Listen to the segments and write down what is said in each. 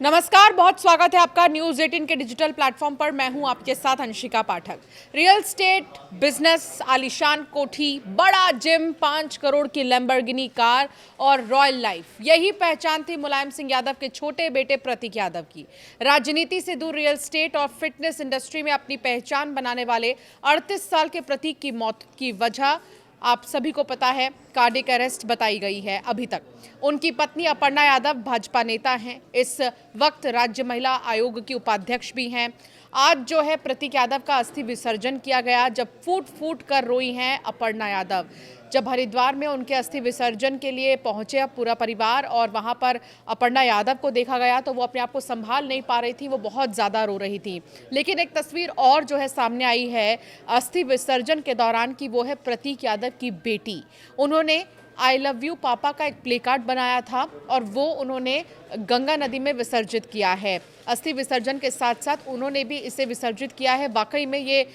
नमस्कार, बहुत स्वागत है आपका न्यूज़ 18 के डिजिटल प्लेटफॉर्म पर। मैं हूं आपके साथ अंशिका पाठक। रियल स्टेट, बिजनेस, आलीशान कोठी, बड़ा जिम, 5 करोड़ की लैम्बोर्गिनी कार और रॉयल लाइफ, यही पहचान थी मुलायम सिंह यादव के छोटे बेटे प्रतीक यादव की। राजनीति से दूर रियल स्टेट और फिटनेस इंडस्ट्री में अपनी पहचान बनाने वाले 38 साल के प्रतीक की मौत की वजह आप सभी को पता है, कार्डियक अरेस्ट बताई गई है। अभी तक उनकी पत्नी अपर्णा यादव भाजपा नेता हैं, इस वक्त राज्य महिला आयोग की उपाध्यक्ष भी हैं। आज जो है प्रतीक यादव का अस्थि विसर्जन किया गया, जब फूट फूट कर रोई हैं अपर्णा यादव। जब हरिद्वार में उनके अस्थि विसर्जन के लिए पहुंचे पूरा परिवार और वहां पर अपर्णा यादव को देखा गया तो वो अपने आप को संभाल नहीं पा रही थी, वो बहुत ज़्यादा रो रही थी। लेकिन एक तस्वीर और जो है सामने आई है अस्थि विसर्जन के दौरान की, वो है प्रतीक यादव की बेटी। उन्होंने आई लव यू पापा का एक प्ले कार्ड बनाया था और वो उन्होंने गंगा नदी में विसर्जित किया है। अस्थि विसर्जन के साथ साथ उन्होंने भी इसे विसर्जित किया है। वाकई में ये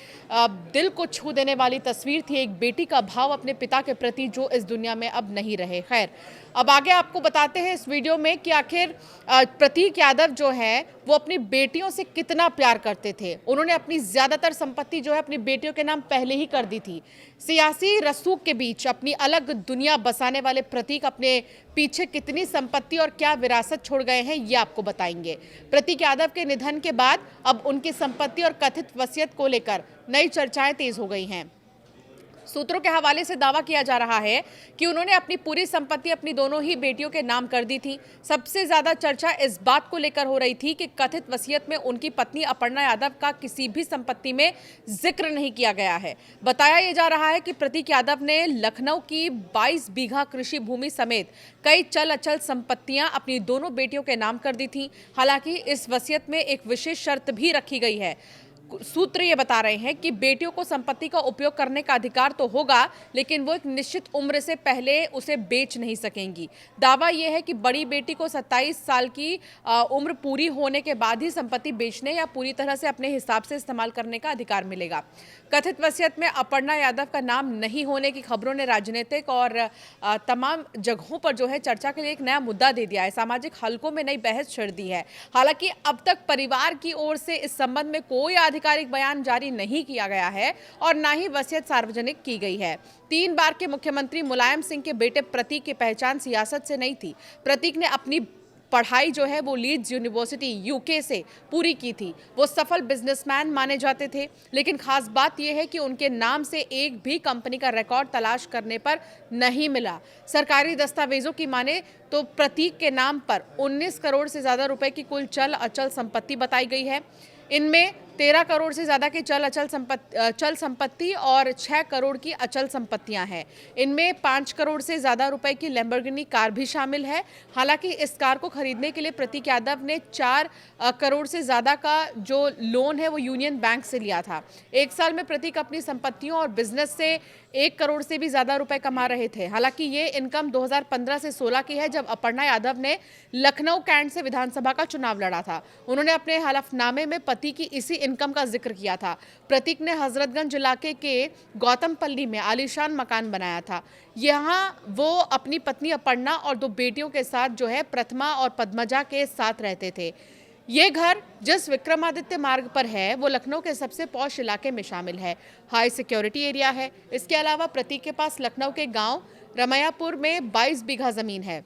दिल को छू देने वाली तस्वीर थी, एक बेटी का भाव अपने पिता के प्रति जो इस दुनिया में अब नहीं रहे। खैर, अब आगे आपको बताते हैं इस वीडियो में कि आखिर प्रतीक यादव जो है वो अपनी बेटियों से कितना प्यार करते थे। उन्होंने अपनी ज़्यादातर संपत्ति जो है अपनी बेटियों के नाम पहले ही कर दी थी। सियासी रसूख के बीच अपनी अलग दुनिया बसाने वाले प्रतीक अपने पीछे कितनी संपत्ति और क्या विरासत छोड़ गए हैं, ये आपको बताएंगे। प्रतीक यादव के निधन के बाद अब उनकी संपत्ति और कथित वसीयत को लेकर नई चर्चाएं तेज हो गई हैं। सूत्रों के हवाले से दावा किया जा रहा है कि उन्होंने अपनी पूरी संपत्ति अपनी दोनों ही बेटियों के नाम कर दी थी। सबसे ज्यादा चर्चा इस बात को लेकर हो रही थी कि कथित वसीयत में उनकी पत्नी अपर्णा यादव का किसी भी संपत्ति में जिक्र नहीं किया गया है। बताया यह जा रहा है कि प्रतीक यादव ने लखनऊ की 22 बीघा कृषि भूमि समेत कई चल अचल संपत्तियां अपनी दोनों बेटियों के नाम कर दी थी। हालांकि इस वसीयत में एक विशेष शर्त भी रखी गई है। सूत्र ये बता रहे हैं कि बेटियों को संपत्ति का उपयोग करने का अधिकार तो होगा, लेकिन वो एक निश्चित उम्र से पहले उसे बेच नहीं सकेंगी। दावा यह है कि बड़ी बेटी को 27 साल की उम्र पूरी होने के बाद ही संपत्ति बेचने या पूरी तरह से अपने हिसाब से इस्तेमाल करने का अधिकार मिलेगा। कथित वसीयत में अपर्णा यादव का नाम नहीं होने की खबरों ने राजनीतिक और तमाम जगहों पर जो है चर्चा के लिए एक नया मुद्दा दे दिया है, सामाजिक हलकों में नई बहस छिड़ दी है। हालांकि अब तक परिवार की ओर से इस संबंध में कोई आधिकारिक बयान जारी नहीं किया गया है और ना ही वसीयत सार्वजनिक की गई है। 3 बार के मुख्यमंत्री मुलायम सिंह के बेटे प्रतीक की पहचान सियासत से नहीं थी। प्रतीक ने अपनी पढ़ाई जो है वो लीड्स यूनिवर्सिटी यूके से पूरी की थी। वो सफल बिजनेसमैन माने जाते थे, लेकिन खास बात यह है कि उनके नाम से एक भी कंपनी का रिकॉर्ड तलाश करने पर नहीं मिला। सरकारी दस्तावेजों की माने तो प्रतीक के नाम पर 19 करोड़ से ज्यादा रुपए की कुल चल अचल संपत्ति बताई गई है। इनमें 13 करोड़ से ज्यादा की चल संपत्ति और 6 करोड़ की अचल संपत्तियां हैं। इनमें 5 करोड़ से ज्यादा रुपए की लैम्बोर्गिनी कार भी शामिल है। हालांकि इस कार को खरीदने के लिए प्रतीक यादव ने 4 करोड़ से ज्यादा का जो लोन है वो यूनियन बैंक से लिया था। एक साल में प्रतीक अपनी संपत्तियों और बिजनेस से 1 करोड़ से भी ज्यादा रुपए कमा रहे थे। हालांकि ये इनकम 2015 से 16 की है, जब अपर्णा यादव ने लखनऊ कैंट से विधानसभा का चुनाव लड़ा था। उन्होंने अपने हलफनामे में पति की इसी इनकम का जिक्र किया था। प्रतीक ने हजरतगंज इलाके के गौतमपल्ली में आलीशान मकान बनाया था। यहाँ वो अपनी पत्नी अपर्णा और 2 बेटियों के साथ जो है प्रतिमा और पद्मजा के साथ रहते थे। ये घर जिस विक्रमादित्य मार्ग पर है वो लखनऊ के सबसे पॉश इलाके में शामिल है, हाई सिक्योरिटी एरिया है। इसके अलावा प्रतीक के पास लखनऊ के गांव रमैयापुर में 22 बीघा जमीन है,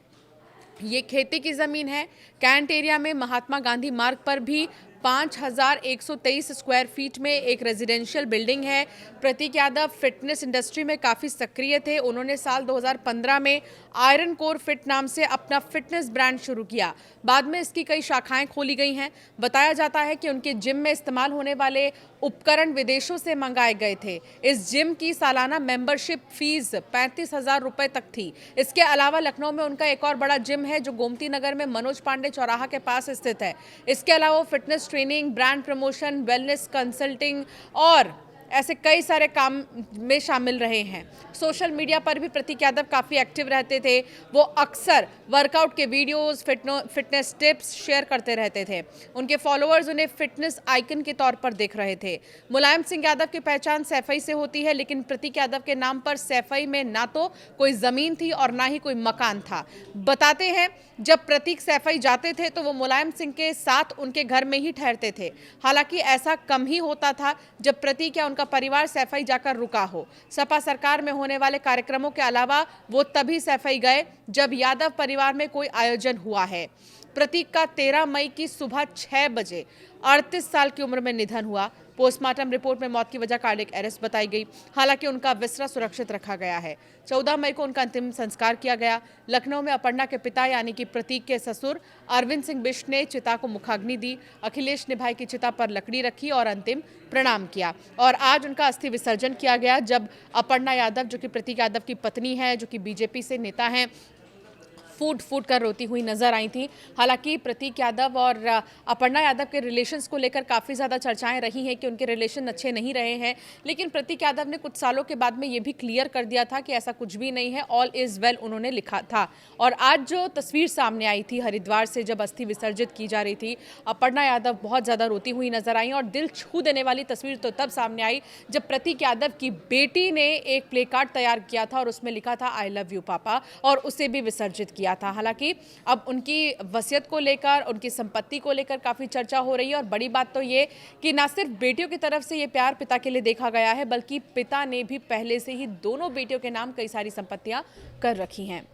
ये खेती की जमीन है। कैंट एरिया में महात्मा गांधी मार्ग पर भी 5123 स्क्वायर फीट में एक रेजिडेंशियल बिल्डिंग है। प्रतीक यादव फिटनेस इंडस्ट्री में काफ़ी सक्रिय थे। उन्होंने साल 2015 में आयरन कोर फिट नाम से अपना फिटनेस ब्रांड शुरू किया। बाद में इसकी कई शाखाएं खोली गई हैं। बताया जाता है कि उनके जिम में इस्तेमाल होने वाले उपकरण विदेशों से मंगाए गए थे। इस जिम की सालाना मेंबरशिप फीस 35,000 रुपए तक थी। इसके अलावा लखनऊ में उनका एक और बड़ा जिम है जो गोमती नगर में मनोज पांडे चौराहा के पास स्थित है। इसके अलावा fitness training, brand promotion, wellness consulting और ऐसे कई सारे काम में शामिल रहे हैं। सोशल मीडिया पर भी प्रतीक यादव काफ़ी एक्टिव रहते थे। वो अक्सर वर्कआउट के वीडियोस, फिटनेस टिप्स शेयर करते रहते थे। उनके फॉलोअर्स उन्हें फिटनेस आइकन के तौर पर देख रहे थे। मुलायम सिंह यादव की पहचान सैफई से होती है, लेकिन प्रतीक यादव के नाम पर सैफई में ना तो कोई ज़मीन थी और ना ही कोई मकान था। बताते हैं, जब प्रतीक सैफई जाते थे तो वो मुलायम सिंह के साथ उनके घर में ही ठहरते थे। हालांकि ऐसा कम ही होता था जब प्रतीक या उनका परिवार सैफई जाकर रुका हो। सपा सरकार में होने वाले कार्यक्रमों के अलावा वो तभी सैफई गए जब यादव परिवार में कोई आयोजन हुआ है। प्रतीक का 13 मई की सुबह 6 बजे 38 साल की उम्र में निधन हुआ। पोस्टमार्टम रिपोर्ट में मौत की वजह कार्डियक अरेस्ट बताई गई। हालांकि उनका विसरा सुरक्षित रखा गया है। 14 मई को उनका अंतिम संस्कार किया गया। लखनऊ में अपर्णा के पिता यानी कि प्रतीक के ससुर अरविंद सिंह बिष्ट ने चिता को मुखाग्नि दी। अखिलेश ने भाई की चिता पर लकड़ी रखी और अंतिम प्रणाम किया। और आज उनका अस्थि विसर्जन किया गया, जब अपर्णा यादव, जो कि प्रतीक यादव की पत्नी है, जो कि बीजेपी से नेता हैं, फूट फूट कर रोती हुई नजर आई थी। हालांकि प्रतीक यादव और अपर्णा यादव के रिलेशंस को लेकर काफ़ी ज़्यादा चर्चाएं रही हैं कि उनके रिलेशन अच्छे नहीं रहे हैं, लेकिन प्रतीक यादव ने कुछ सालों के बाद में ये भी क्लियर कर दिया था कि ऐसा कुछ भी नहीं है, ऑल इज़ वेल उन्होंने लिखा था। और आज जो तस्वीर सामने आई थी हरिद्वार से, जब अस्थि विसर्जित की जा रही थी, अपर्णा यादव बहुत ज़्यादा रोती हुई नजर आई। और दिल छू देने वाली तस्वीर तो तब सामने आई जब प्रतीक यादव की बेटी ने एक प्ले कार्ड तैयार किया था और उसमें लिखा था आई लव यू पापा, और उसे भी विसर्जित किया था। हालांकि अब उनकी वसीयत को लेकर, उनकी संपत्ति को लेकर काफी चर्चा हो रही है। और बड़ी बात तो ये कि ना सिर्फ बेटियों की तरफ से ये प्यार पिता के लिए देखा गया है, बल्कि पिता ने भी पहले से ही दोनों बेटियों के नाम कई सारी संपत्तियां कर रखी हैं।